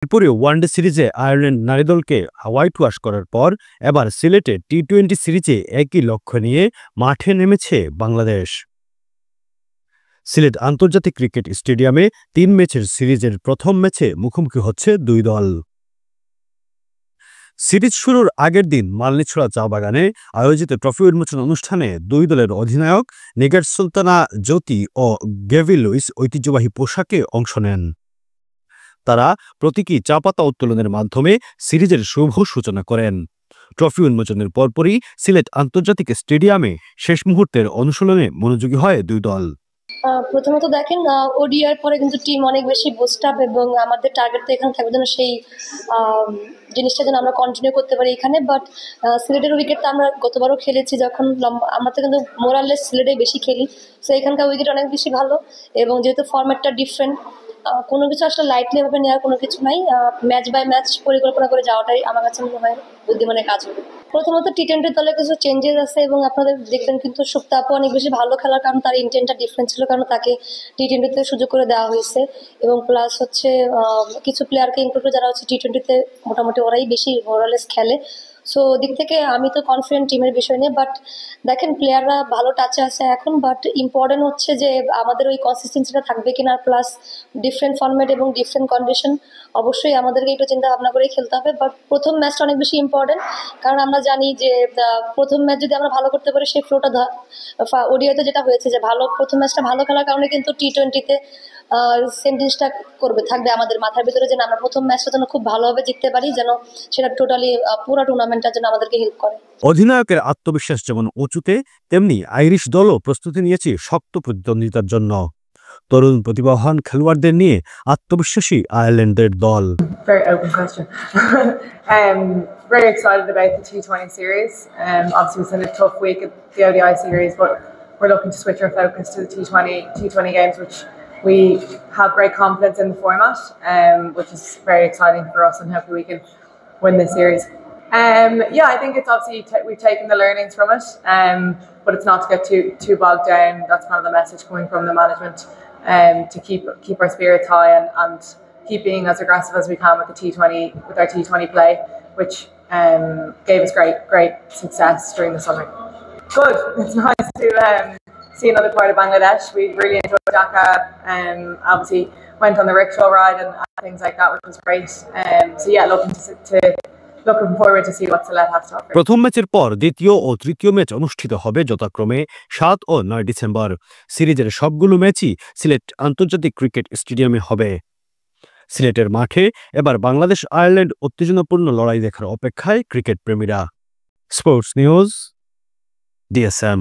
এরপরে ওয়ানডে সিরিজে আয়ারল্যান্ড নারী দলকে হোয়াইট ওয়াশ করার পর এবার সিলেটে টি-20 সিরিজে একই লক্ষ্য নিয়ে মাঠে নেমেছে বাংলাদেশ। সিলেট আন্তর্জাতিক ক্রিকেট স্টেডিয়ামে ৩ ম্যাচের সিরিজের প্রথম ম্যাচে মুখোমুখি হচ্ছে দুই দল। সিরিজ শুরুর আগের দিন মালনীছড়া চা বাগানে আয়োজিত ট্রফি উন্মোচন অনুষ্ঠানে দুই দলের অধিনায়ক নিগার সুলতানা জ্যোতি ও গেভি লুইস ঐতিহ্যবাহী পোশাকে অংশ নেন। তারা প্রতীকী চা পাতা উত্তোলনের মাধ্যমে সিরিজের শুভ সূচনা করেন। ট্রফি উন্মোচনের পরপরই সিলেট আন্তর্জাতিক স্টেডিয়ামে শেষ মুহূর্তের অনুশীলনে মনোযোগী হয় দুই দল। প্রথমত দেখেন ওডিআর পরে কিন্তু টিম অনেক বেশি বুস্ট আপ এবং আমাদের টার্গেট তো এখানে থাকবে যেন সেই জিনিসটা যেন আমরা কন্টিনিউ করতে পারি এখানে। বাট সিলেটের উইকেট তো আমরা গতবারও খেলেছি, যখন আমরা তো কিন্তু মোরাললেস সিলেটে বেশি খেলি, সো এখানকার উইকেট অনেক বেশি ভালো এবং যেহেতু ফরম্যাটটা ডিফারেন্ট, কোনো কিছু আসলে লাইটলি ভাবে নেওয়ার কোনো কিছু নাই। ম্যাচ বাই ম্যাচ পরিকল্পনা করে যাওয়াটাই আমার কাছে মনে হয় বুদ্ধিমানের কাজ হবে। প্রথমত টি-20 দলে কিছু চেঞ্জেস আছে এবং আপনাদের দেখবেন কিন্তু সুপ্তা আপু অনেক বেশি ভালো খেলার কারণ তার ইন্টেন্টটা ডিফারেন্ট ছিল, কারণ তাকে টি-20তে সুযোগ করে দেওয়া হয়েছে এবং প্লাস হচ্ছে কিছু প্লেয়ারকে ইনক্লুড যারা হচ্ছে টি-20তে মোটামুটি ওরাই বেশি মোরালেস খেলে। সো দিক থেকে আমি তো কনফিডেন্ট টিমের বিষয় নিয়ে। বাট দেখেন প্লেয়াররা ভালো টাচে আছে এখন, বাট ইম্পর্টেন্ট হচ্ছে যে আমাদের ওই কনসিস্টেন্সিটা থাকবে কিনা, প্লাস ডিফারেন্ট ফরম্যাট এবং ডিফারেন্ট কন্ডিশন অবশ্যই আমাদেরকে একটু চিন্তা ভাবনা করেই খেলতে হবে। বাট প্রথম ম্যাচটা অনেক বেশি ইম্পর্টেন্ট, কারণ আমরা জানি যে প্রথম ম্যাচ যদি আমরা ভালো করতে পারি সেই ফ্লোটা ওডিআইতে যেটা হয়েছে যে ভালো প্রথম ম্যাচটা ভালো খেলার কারণে কিন্তু টি-20তে সেম জিনিসটা থাকবে আমাদের মাথার ভিতরে, যেন আমরা প্রথম ম্যাচটা যেন খুব ভালোভাবে জিততে পারি, যেন সেটা টোটালি পুরো টুর্নামেন্টটার জন্য আমাদেরকে হেল্প করে। অধিনায়কের আত্মবিশ্বাস যেমন উঁচুতে, তেমনি আইরিশ দলও প্রস্তুতি নিয়েছে শক্ত প্রতিদ্বন্দ্বিতার জন্য। তরুণ প্রতিভাবান খেলোয়াড়দের নিয়ে আত্মবিশ্বাসী আয়ারল্যান্ডের দল। Very open question. Very excited about the T20 series. Obviously it's been a tough week at the ODI series, but we're looking to switch our focus to the T20 games, which we have great confidence in the format, which is very exciting for us, and hopefully we can win this series. Yeah, I think it's obviously we've taken the learnings from it, but it's not to get too bogged down. That's kind of the message coming from the management, to keep our spirits high and keep being as aggressive as we can with our T20 play, which gave us great success during the summer. Good. It's nice to see another part of Bangladesh. We really enjoyed Dhaka. Obviously went on the rickshaw ride and things like that, which was great. So yeah, looking forward to see what Sylhet has to offer. প্রথম ম্যাচের পর দ্বিতীয় ও তৃতীয় match অনুষ্ঠিত হবে যথাক্রমে ৭ ও ৯ December. সিরিজের সবগুলো ম্যাচই সিলেট আন্তর্জাতিক ক্রিকেট স্টেডিয়ামে হবে। সিলেটের মাঠে এবার বাংলাদেশ আয়ারল্যান্ড উত্তেজনাপূর্ণ লড়াই দেখার অপেক্ষায় ক্রিকেট প্রেমীরা। Sports news, DSM।